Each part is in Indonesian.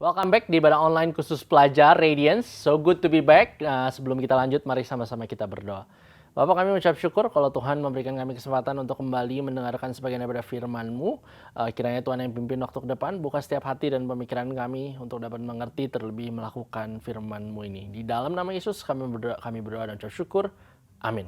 Welcome back di Ibadah Online khusus pelajar Radiance. So good to be back. Sebelum kita lanjut, mari sama-sama kita berdoa. Bapak, kami mengucap syukur kalau Tuhan memberikan kami kesempatan untuk kembali mendengarkan sebagian daripada firman-Mu. Kiranya Tuhan yang pimpin waktu ke depan, buka setiap hati dan pemikiran kami untuk dapat mengerti terlebih melakukan firman-Mu ini. Di dalam nama Yesus kami berdoa dan ucap syukur. Amin.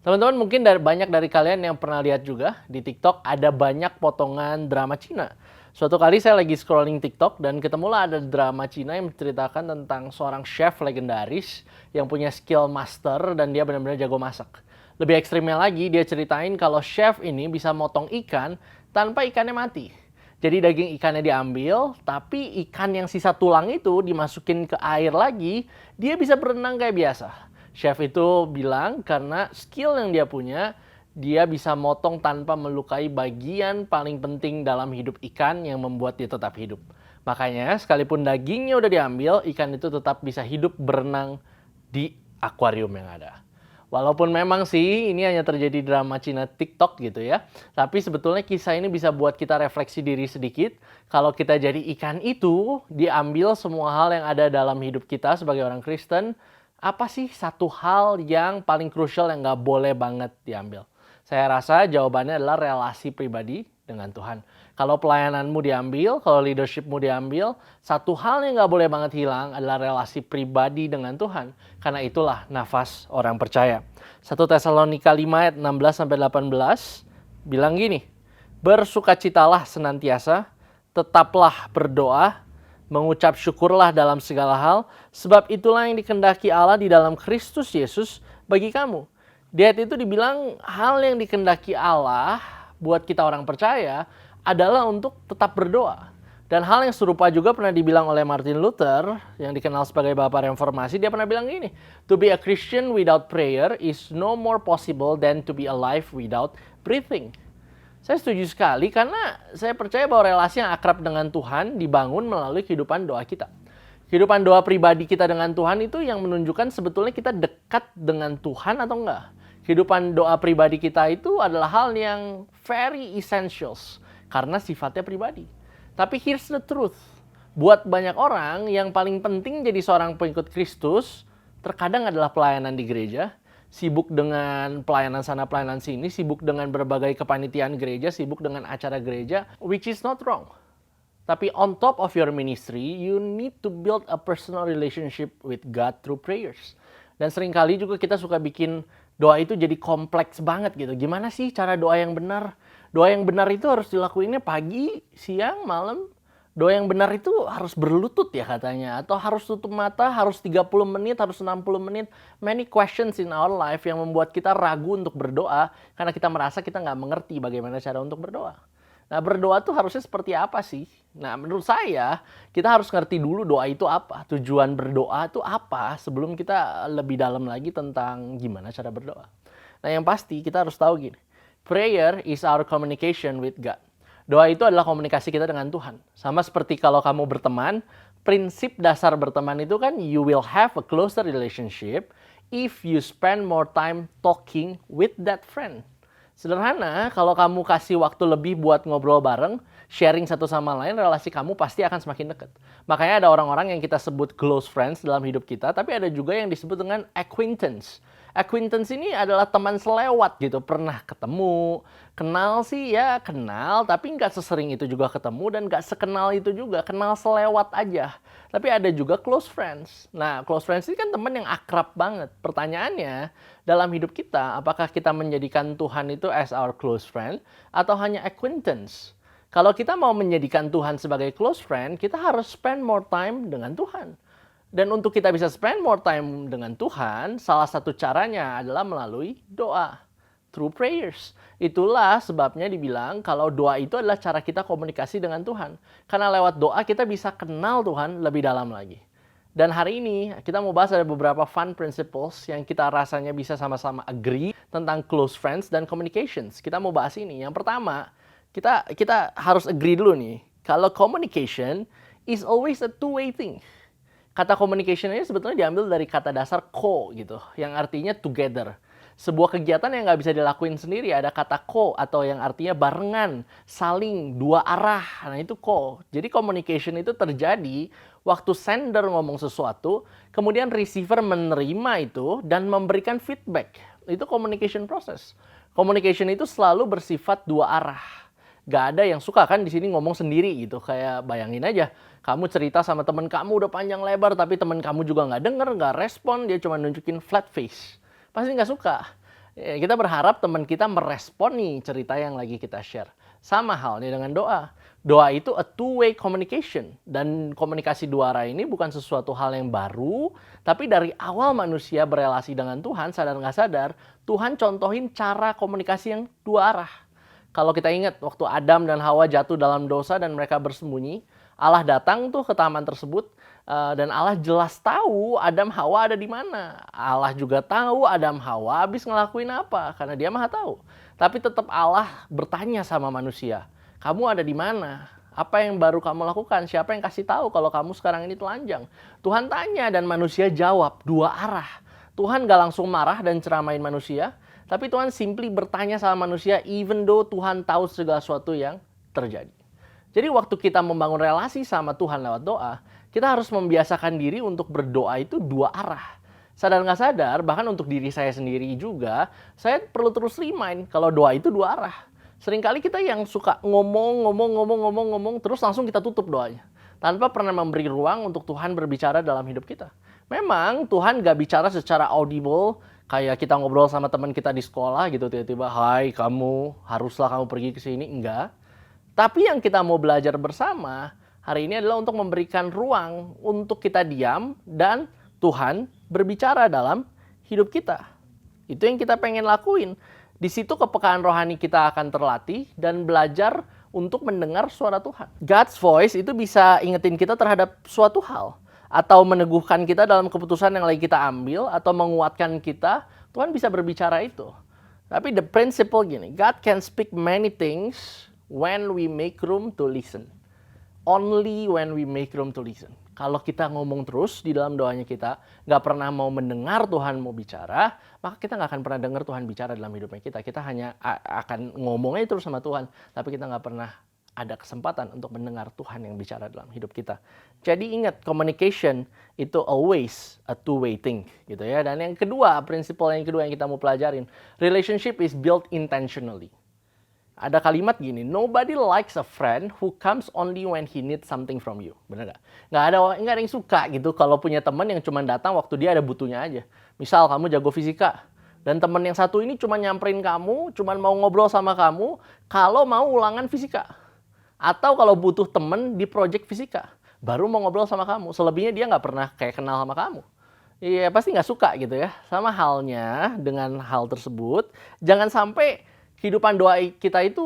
Teman-teman, mungkin banyak dari kalian yang pernah lihat juga di TikTok ada banyak potongan drama Cina. Suatu kali saya lagi scrolling TikTok dan ketemulah ada drama Cina yang menceritakan tentang seorang chef legendaris yang punya skill master dan dia benar-benar jago masak. Lebih ekstrimnya lagi, dia ceritain kalau chef ini bisa motong ikan tanpa ikannya mati. Jadi daging ikannya diambil, tapi ikan yang sisa tulang itu dimasukin ke air lagi, dia bisa berenang kayak biasa. Chef itu bilang karena skill yang dia punya, dia bisa motong tanpa melukai bagian paling penting dalam hidup ikan yang membuat dia tetap hidup. Makanya sekalipun dagingnya udah diambil, ikan itu tetap bisa hidup berenang di akuarium yang ada. Walaupun memang sih ini hanya terjadi drama Cina TikTok gitu ya. Tapi sebetulnya kisah ini bisa buat kita refleksi diri sedikit. Kalau kita jadi ikan itu, diambil semua hal yang ada dalam hidup kita sebagai orang Kristen, apa sih satu hal yang paling krusial yang nggak boleh banget diambil? Saya rasa jawabannya adalah relasi pribadi dengan Tuhan. Kalau pelayananmu diambil, kalau leadershipmu diambil, satu hal yang nggak boleh banget hilang adalah relasi pribadi dengan Tuhan. Karena itulah nafas orang percaya. 1 Tesalonika 5 ayat 16-18 bilang gini, bersukacitalah senantiasa, tetaplah berdoa, mengucap syukurlah dalam segala hal, sebab itulah yang dikehendaki Allah di dalam Kristus Yesus bagi kamu. Di ayat itu dibilang hal yang dikehendaki Allah buat kita orang percaya adalah untuk tetap berdoa. Dan hal yang serupa juga pernah dibilang oleh Martin Luther yang dikenal sebagai Bapak Reformasi. Dia pernah bilang gini, to be a Christian without prayer is no more possible than to be alive without breathing. Saya setuju sekali karena saya percaya bahwa relasi yang akrab dengan Tuhan dibangun melalui kehidupan doa kita. Kehidupan doa pribadi kita dengan Tuhan itu yang menunjukkan sebetulnya kita dekat dengan Tuhan atau enggak. Kehidupan doa pribadi kita itu adalah hal yang very essentials karena sifatnya pribadi. Tapi here's the truth. Buat banyak orang yang paling penting jadi seorang pengikut Kristus terkadang adalah pelayanan di gereja, sibuk dengan pelayanan sana pelayanan sini, sibuk dengan berbagai kepanitiaan gereja, sibuk dengan acara gereja, which is not wrong. Tapi on top of your ministry, you need to build a personal relationship with God through prayers. Dan seringkali juga kita suka bikin doa itu jadi kompleks banget gitu. Gimana sih cara doa yang benar? Doa yang benar itu harus dilakuinnya pagi, siang, malam. Doa yang benar itu harus berlutut ya katanya. Atau harus tutup mata, harus 30 menit, harus 60 menit. Many questions in our life yang membuat kita ragu untuk berdoa. Karena kita merasa kita nggak mengerti bagaimana cara untuk berdoa. Nah, berdoa tuh harusnya seperti apa sih? Nah, menurut saya, kita harus ngerti dulu doa itu apa. Tujuan berdoa itu apa sebelum kita lebih dalam lagi tentang gimana cara berdoa. Nah, yang pasti kita harus tahu gini. Prayer is our communication with God. Doa itu adalah komunikasi kita dengan Tuhan. Sama seperti kalau kamu berteman, prinsip dasar berteman itu kan you will have a closer relationship if you spend more time talking with that friend. Sederhana, kalau kamu kasih waktu lebih buat ngobrol bareng, sharing satu sama lain, relasi kamu pasti akan semakin dekat. Makanya ada orang-orang yang kita sebut close friends dalam hidup kita, tapi ada juga yang disebut dengan acquaintance. Acquaintance ini adalah teman selewat gitu, pernah ketemu, kenal sih ya kenal, tapi nggak sesering itu juga ketemu dan nggak sekenal itu juga, kenal selewat aja. Tapi ada juga close friends. Nah, close friends ini kan teman yang akrab banget. Pertanyaannya, dalam hidup kita, apakah kita menjadikan Tuhan itu as our close friend atau hanya acquaintance? Kalau kita mau menjadikan Tuhan sebagai close friend, kita harus spend more time dengan Tuhan. Dan untuk kita bisa spend more time dengan Tuhan, salah satu caranya adalah melalui doa. Through prayers. Itulah sebabnya dibilang kalau doa itu adalah cara kita komunikasi dengan Tuhan. Karena lewat doa kita bisa kenal Tuhan lebih dalam lagi. Dan hari ini kita mau bahas ada beberapa fun principles yang kita rasanya bisa sama-sama agree tentang close friends dan communications. Kita mau bahas ini. Yang pertama, kita harus agree dulu nih. Kalau communication is always a two-way thing. Kata communication ini sebetulnya diambil dari kata dasar co gitu, yang artinya together. Sebuah kegiatan yang nggak bisa dilakuin sendiri, ada kata ko atau yang artinya barengan, saling, dua arah. Nah itu ko. Jadi communication itu terjadi waktu sender ngomong sesuatu, kemudian receiver menerima itu dan memberikan feedback. Itu communication process. Communication itu selalu bersifat dua arah. Gak ada yang suka kan di sini ngomong sendiri gitu. Kayak bayangin aja, kamu cerita sama teman kamu udah panjang lebar, tapi teman kamu juga nggak denger, nggak respon, dia cuma nunjukin flat face. Pasti nggak suka. Ya, kita berharap teman kita merespon nih cerita yang lagi kita share. Sama halnya dengan doa. Doa itu a two-way communication. Dan komunikasi dua arah ini bukan sesuatu hal yang baru, tapi dari awal manusia berelasi dengan Tuhan, sadar nggak sadar, Tuhan contohin cara komunikasi yang dua arah. Kalau kita ingat waktu Adam dan Hawa jatuh dalam dosa dan mereka bersembunyi, Allah datang tuh ke taman tersebut dan Allah jelas tahu Adam Hawa ada di mana. Allah juga tahu Adam Hawa habis ngelakuin apa karena dia Maha tahu. Tapi tetap Allah bertanya sama manusia, "Kamu ada di mana? Apa yang baru kamu lakukan? Siapa yang kasih tahu kalau kamu sekarang ini telanjang?" Tuhan tanya dan manusia jawab dua arah. Tuhan gak langsung marah dan ceramain manusia, tapi Tuhan simply bertanya sama manusia even though Tuhan tahu segala sesuatu yang terjadi. Jadi waktu kita membangun relasi sama Tuhan lewat doa, kita harus membiasakan diri untuk berdoa itu dua arah. Sadar nggak sadar, bahkan untuk diri saya sendiri juga, saya perlu terus remind kalau doa itu dua arah. Seringkali kita yang suka ngomong, terus langsung kita tutup doanya. Tanpa pernah memberi ruang untuk Tuhan berbicara dalam hidup kita. Memang Tuhan nggak bicara secara audible, kayak kita ngobrol sama teman kita di sekolah gitu, tiba-tiba, "Hai kamu, haruslah kamu pergi ke sini." Enggak. Tapi yang kita mau belajar bersama hari ini adalah untuk memberikan ruang untuk kita diam dan Tuhan berbicara dalam hidup kita. Itu yang kita pengen lakuin. Di situ kepekaan rohani kita akan terlatih dan belajar untuk mendengar suara Tuhan. God's voice itu bisa ingetin kita terhadap suatu hal. Atau meneguhkan kita dalam keputusan yang lagi kita ambil. Atau menguatkan kita. Tuhan bisa berbicara itu. Tapi the principle gini, God can speak many things when we make room to listen. Only when we make room to listen. Kalau kita ngomong terus di dalam doanya kita, nggak pernah mau mendengar Tuhan mau bicara, maka kita nggak akan pernah dengar Tuhan bicara dalam hidupnya kita. Kita hanya akan ngomongnya terus sama Tuhan, tapi kita nggak pernah ada kesempatan untuk mendengar Tuhan yang bicara dalam hidup kita. Jadi ingat, communication itu always a two-way thing, gitu ya. Dan yang kedua, prinsip yang kedua yang kita mau pelajarin, relationship is built intentionally. Ada kalimat gini, nobody likes a friend who comes only when he needs something from you. Bener gak? Nggak ada yang suka gitu kalau punya teman yang cuma datang waktu dia ada butuhnya aja. Misal kamu jago fisika, dan teman yang satu ini cuma nyamperin kamu, cuma mau ngobrol sama kamu kalau mau ulangan fisika. Atau kalau butuh teman di project fisika, baru mau ngobrol sama kamu. Selebihnya dia nggak pernah kayak kenal sama kamu. Iya, pasti nggak suka gitu ya. Sama halnya dengan hal tersebut, jangan sampai kehidupan doa kita itu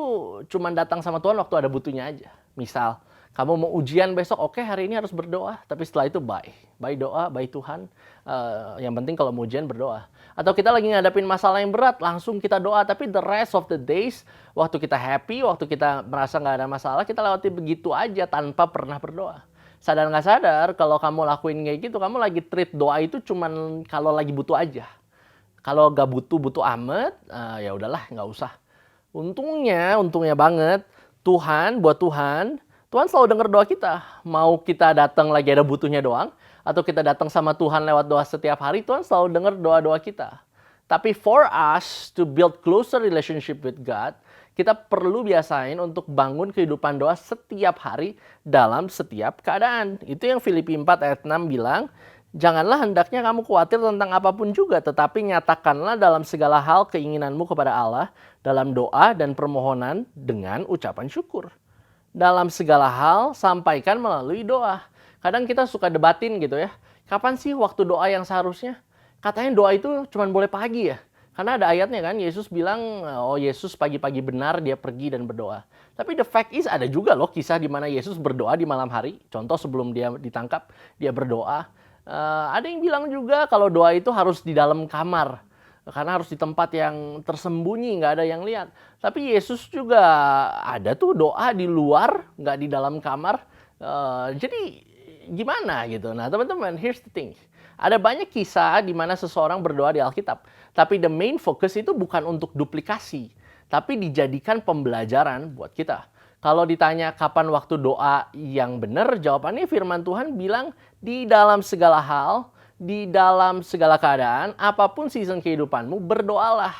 cuma datang sama Tuhan waktu ada butuhnya aja. Misal, kamu mau ujian besok, oke hari ini harus berdoa. Tapi setelah itu bye. Bye doa, bye Tuhan. Yang penting kalau mau ujian berdoa. Atau kita lagi ngadapin masalah yang berat, langsung kita doa. Tapi the rest of the days, waktu kita happy, waktu kita merasa nggak ada masalah, kita lewati begitu aja tanpa pernah berdoa. Sadar nggak sadar, kalau kamu lakuin kayak gitu, kamu lagi treat doa itu cuman kalau lagi butuh aja. Kalau nggak butuh amat, ya udahlah nggak usah. Untungnya banget, Tuhan selalu dengar doa kita. Mau kita datang lagi ada butuhnya doang, atau kita datang sama Tuhan lewat doa setiap hari, Tuhan selalu dengar doa-doa kita. Tapi for us to build closer relationship with God, kita perlu biasain untuk bangun kehidupan doa setiap hari dalam setiap keadaan. Itu yang Filipi 4 ayat 6 bilang, janganlah hendaknya kamu khawatir tentang apapun juga, tetapi nyatakanlah dalam segala hal keinginanmu kepada Allah, dalam doa dan permohonan dengan ucapan syukur. Dalam segala hal, sampaikan melalui doa. Kadang kita suka debatin gitu ya, kapan sih waktu doa yang seharusnya? Katanya doa itu cuma boleh pagi ya. Karena ada ayatnya kan, Yesus bilang, oh Yesus pagi-pagi benar dia pergi dan berdoa. Tapi the fact is ada juga loh kisah di mana Yesus berdoa di malam hari. Contoh sebelum dia ditangkap, dia berdoa. Ada yang bilang juga kalau doa itu harus di dalam kamar. Karena harus di tempat yang tersembunyi, nggak ada yang lihat. Tapi Yesus juga ada tuh doa di luar, nggak di dalam kamar. Jadi gimana gitu. Nah teman-teman, here's the thing. Ada banyak kisah di mana seseorang berdoa di Alkitab. Tapi the main focus itu bukan untuk duplikasi, tapi dijadikan pembelajaran buat kita. Kalau ditanya kapan waktu doa yang benar, jawabannya firman Tuhan bilang di dalam segala hal, di dalam segala keadaan, apapun season kehidupanmu, berdoalah.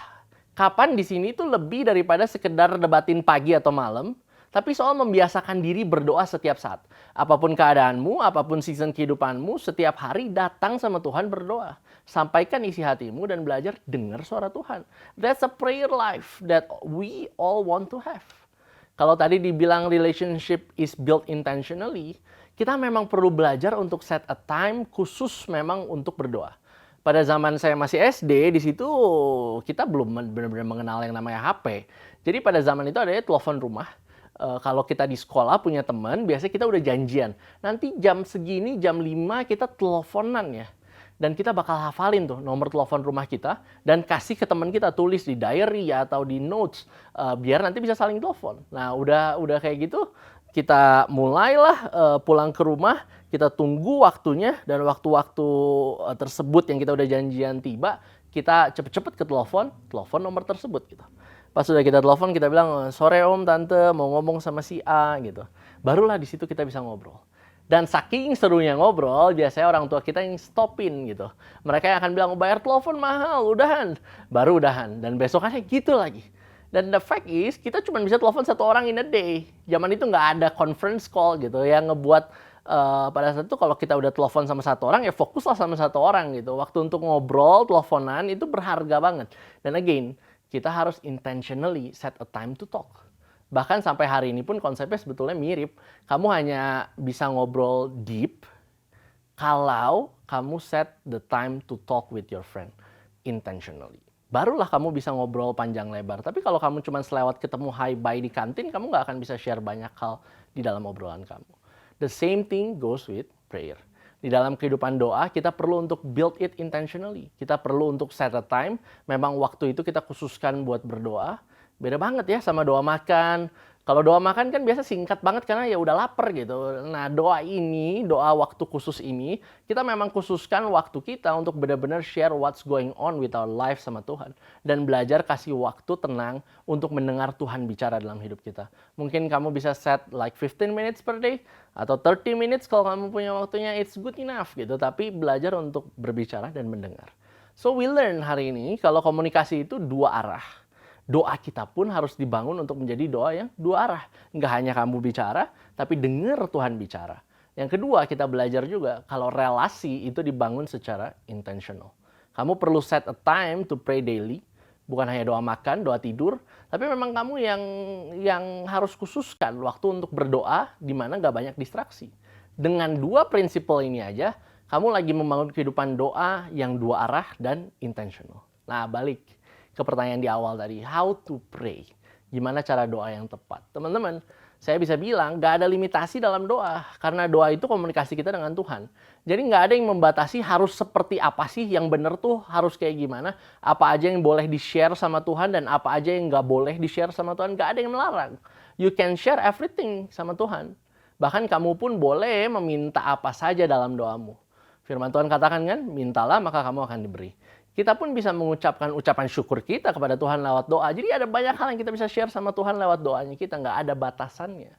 Kapan di sini tuh lebih daripada sekedar debatin pagi atau malam, tapi soal membiasakan diri berdoa setiap saat. Apapun keadaanmu, apapun season kehidupanmu, setiap hari datang sama Tuhan berdoa. Sampaikan isi hatimu dan belajar dengar suara Tuhan. That's a prayer life that we all want to have. Kalau tadi dibilang relationship is built intentionally, kita memang perlu belajar untuk set a time khusus memang untuk berdoa. Pada zaman saya masih SD, di situ kita belum benar-benar mengenal yang namanya HP. Jadi pada zaman itu ada telepon rumah. Kalau kita di sekolah punya teman, biasanya kita udah janjian. Nanti jam segini, jam 5 kita teleponan ya. Dan kita bakal hafalin tuh nomor telepon rumah kita dan kasih ke teman kita, tulis di diary atau di notes biar nanti bisa saling telepon. Nah, udah kayak gitu, kita mulailah pulang ke rumah, kita tunggu waktunya dan waktu-waktu tersebut yang kita udah janjian tiba, kita cepet-cepet ke telepon nomor tersebut gitu. Pas sudah kita telepon, kita bilang, "Sore Om, Tante, mau ngomong sama si A," gitu. Barulah di situ kita bisa ngobrol. Dan saking serunya ngobrol, biasanya orang tua kita yang stopin gitu. Mereka yang akan bilang, bayar telepon mahal, udahan. Baru udahan. Dan besokannya gitu lagi. Dan the fact is, kita cuma bisa telepon satu orang in a day. Zaman itu nggak ada conference call gitu. Yang ngebuat pada saat itu kalau kita udah telepon sama satu orang, ya fokuslah sama satu orang gitu. Waktu untuk ngobrol, teleponan, itu berharga banget. Dan again, kita harus intentionally set a time to talk. Bahkan sampai hari ini pun konsepnya sebetulnya mirip. Kamu hanya bisa ngobrol deep kalau kamu set the time to talk with your friend intentionally. Barulah kamu bisa ngobrol panjang lebar. Tapi kalau kamu cuma selewat ketemu hi-bye di kantin, kamu nggak akan bisa share banyak hal di dalam obrolan kamu. The same thing goes with prayer. Di dalam kehidupan doa, kita perlu untuk build it intentionally. Kita perlu untuk set a time. Memang waktu itu kita khususkan buat berdoa. Beda banget ya sama doa makan. Kalau doa makan kan biasa singkat banget karena ya udah lapar gitu. Nah, doa ini, doa waktu khusus ini, kita memang khususkan waktu kita untuk benar-benar share what's going on with our life sama Tuhan. Dan belajar kasih waktu tenang untuk mendengar Tuhan bicara dalam hidup kita. Mungkin kamu bisa set like 15 minutes per day atau 30 minutes kalau kamu punya waktunya, it's good enough gitu. Tapi belajar untuk berbicara dan mendengar. So we learn hari ini kalau komunikasi itu dua arah. Doa kita pun harus dibangun untuk menjadi doa yang dua arah. Nggak hanya kamu bicara, tapi dengar Tuhan bicara. Yang kedua, kita belajar juga kalau relasi itu dibangun secara intentional. Kamu perlu set a time to pray daily. Bukan hanya doa makan, doa tidur. Tapi memang kamu yang harus khususkan waktu untuk berdoa di mana nggak banyak distraksi. Dengan dua prinsip ini aja, kamu lagi membangun kehidupan doa yang dua arah dan intentional. Nah, balik ke pertanyaan di awal tadi, how to pray. Gimana cara doa yang tepat? Teman-teman, saya bisa bilang gak ada limitasi dalam doa. Karena doa itu komunikasi kita dengan Tuhan. Jadi gak ada yang membatasi harus seperti apa sih, yang benar tuh harus kayak gimana. Apa aja yang boleh di-share sama Tuhan dan apa aja yang gak boleh di-share sama Tuhan. Gak ada yang melarang. You can share everything sama Tuhan. Bahkan kamu pun boleh meminta apa saja dalam doamu. Firman Tuhan katakan kan, mintalah maka kamu akan diberi. Kita pun bisa mengucapkan ucapan syukur kita kepada Tuhan lewat doa. Jadi ada banyak hal yang kita bisa share sama Tuhan lewat doanya kita. Nggak ada batasannya.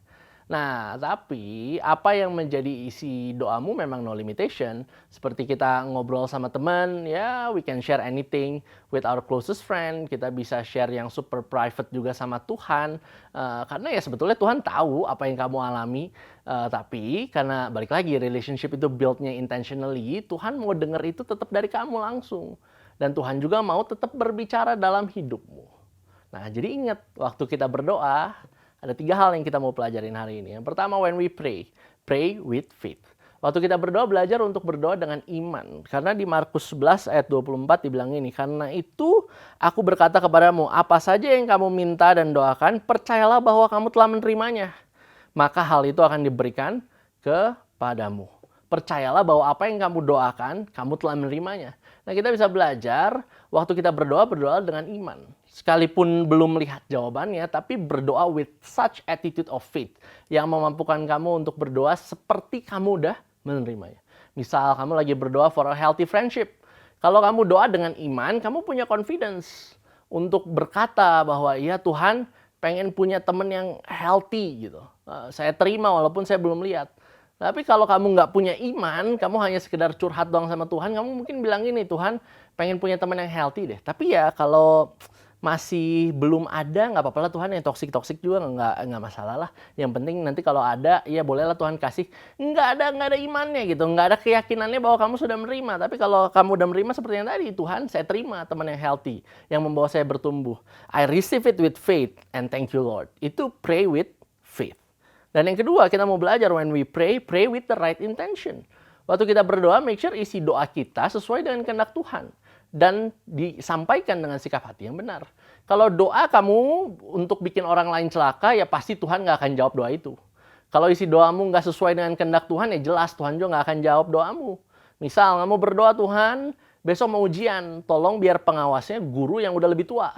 Nah, tapi apa yang menjadi isi doamu memang no limitation. Seperti kita ngobrol sama teman, ya we can share anything with our closest friend. Kita bisa share yang super private juga sama Tuhan. Karena ya sebetulnya Tuhan tahu apa yang kamu alami. Tapi karena balik lagi relationship itu build-nya intentionally, Tuhan mau denger itu tetap dari kamu langsung. Dan Tuhan juga mau tetap berbicara dalam hidupmu. Nah, jadi ingat waktu kita berdoa, ada 3 hal yang kita mau pelajarin hari ini. Yang pertama, when we pray, pray with faith. Waktu kita berdoa, belajar untuk berdoa dengan iman. Karena di Markus 11 ayat 24 dibilang ini, karena itu aku berkata kepadamu, apa saja yang kamu minta dan doakan, percayalah bahwa kamu telah menerimanya. Maka hal itu akan diberikan kepadamu. Percayalah bahwa apa yang kamu doakan, kamu telah menerimanya. Nah, kita bisa belajar waktu kita berdoa dengan iman. Sekalipun belum melihat jawabannya, tapi berdoa with such attitude of faith yang memampukan kamu untuk berdoa seperti kamu udah menerimanya. Misal kamu lagi berdoa for a healthy friendship. Kalau kamu doa dengan iman, kamu punya confidence untuk berkata bahwa ya Tuhan pengen punya teman yang healthy gitu. Saya terima walaupun saya belum lihat. Tapi kalau kamu nggak punya iman, kamu hanya sekedar curhat doang sama Tuhan, kamu mungkin bilang gini, Tuhan pengen punya teman yang healthy deh. Tapi ya kalau masih belum ada, nggak apa-apa lah Tuhan, yang toksik juga nggak masalah lah. Yang penting nanti kalau ada, ya bolehlah Tuhan kasih. Nggak ada imannya gitu, nggak ada keyakinannya bahwa kamu sudah menerima. Tapi kalau kamu udah menerima seperti yang tadi, Tuhan saya terima teman yang healthy, yang membawa saya bertumbuh. I receive it with faith and thank you Lord. Itu pray with faith. Dan yang kedua, kita mau belajar when we pray, pray with the right intention. Waktu kita berdoa, make sure isi doa kita sesuai dengan kehendak Tuhan. Dan disampaikan dengan sikap hati yang benar. Kalau doa kamu untuk bikin orang lain celaka, ya pasti Tuhan nggak akan jawab doa itu. Kalau isi doamu nggak sesuai dengan kehendak Tuhan, ya jelas Tuhan juga nggak akan jawab doamu. Misal, kamu berdoa, Tuhan, besok mau ujian, tolong biar pengawasnya guru yang udah lebih tua.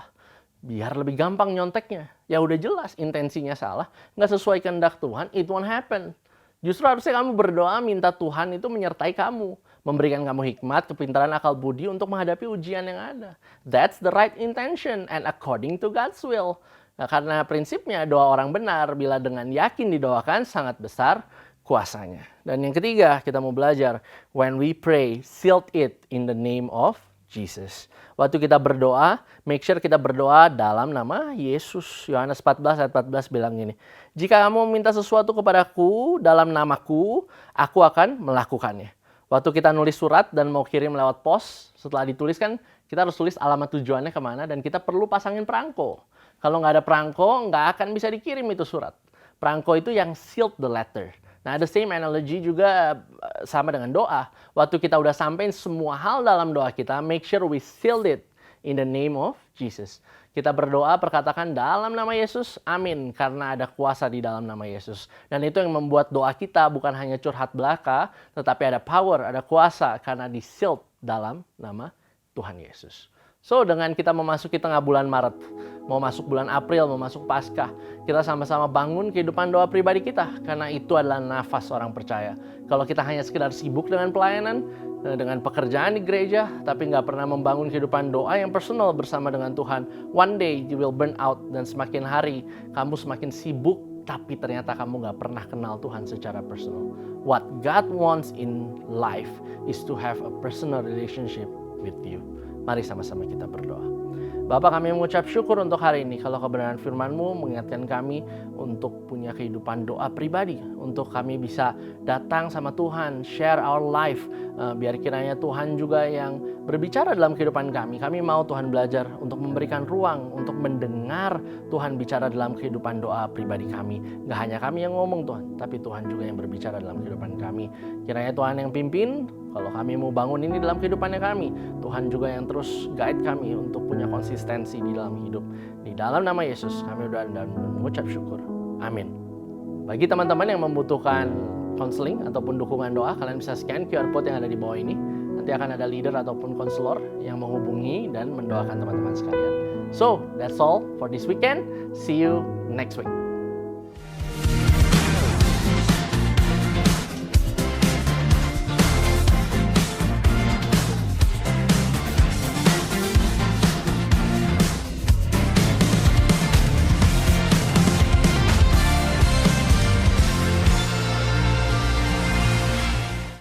Biar lebih gampang nyonteknya. Ya udah jelas, intensinya salah, nggak sesuai kehendak Tuhan, it won't happen. Justru harusnya kamu berdoa minta Tuhan itu menyertai kamu. Memberikan kamu hikmat, kepintaran, akal budi untuk menghadapi ujian yang ada. That's the right intention and according to God's will. Nah, karena prinsipnya doa orang benar bila dengan yakin didoakan sangat besar kuasanya. Dan yang ketiga kita mau belajar, when we pray, seal it in the name of Jesus. Waktu kita berdoa, make sure kita berdoa dalam nama Yesus. Yohanes 14 ayat 14 bilang gini, jika kamu meminta sesuatu kepadaku dalam namaku, aku akan melakukannya. Waktu kita nulis surat dan mau kirim lewat pos, setelah ditulis kan kita harus tulis alamat tujuannya kemana dan kita perlu pasangin perangko. Kalau nggak ada perangko, nggak akan bisa dikirim itu surat. Perangko itu yang sealed the letter. Nah, the same analogy juga sama dengan doa. Waktu kita udah sampein semua hal dalam doa kita, make sure we sealed it in the name of Jesus. Kita berdoa, perkatakan dalam nama Yesus, amin. Karena ada kuasa di dalam nama Yesus. Dan itu yang membuat doa kita bukan hanya curhat belaka, tetapi ada power, ada kuasa karena di-sealed dalam nama Tuhan Yesus. So, dengan kita memasuki tengah bulan Maret, mau masuk bulan April, mau masuk Paskah, kita sama-sama bangun kehidupan doa pribadi kita. Karena itu adalah nafas orang percaya. Kalau kita hanya sekedar sibuk dengan pelayanan, dengan pekerjaan di gereja, tapi nggak pernah membangun kehidupan doa yang personal bersama dengan Tuhan, one day you will burn out, dan semakin hari kamu semakin sibuk, tapi ternyata kamu nggak pernah kenal Tuhan secara personal. What God wants in life is to have a personal relationship with you. Mari sama-sama kita berdoa. Bapak, kami mengucap syukur untuk hari ini. Kalau kebenaran firman-Mu mengingatkan kami untuk punya kehidupan doa pribadi. Untuk kami bisa datang sama Tuhan, share our life. Biar kiranya Tuhan juga yang berbicara dalam kehidupan kami. Kami mau Tuhan belajar untuk memberikan ruang, untuk mendengar Tuhan bicara dalam kehidupan doa pribadi kami. Gak hanya kami yang ngomong Tuhan, tapi Tuhan juga yang berbicara dalam kehidupan kami. Kiranya Tuhan yang pimpin. Kalau kami mau bangun ini dalam kehidupannya kami, Tuhan juga yang terus guide kami untuk punya konsistensi di dalam hidup. Di dalam nama Yesus kami berdoa dan mengucap syukur. Amin. Bagi teman-teman yang membutuhkan konseling ataupun dukungan doa, kalian bisa scan QR code yang ada di bawah ini. Nanti akan ada leader ataupun konselor yang menghubungi dan mendoakan teman-teman sekalian. So, that's all for this weekend. See you next week.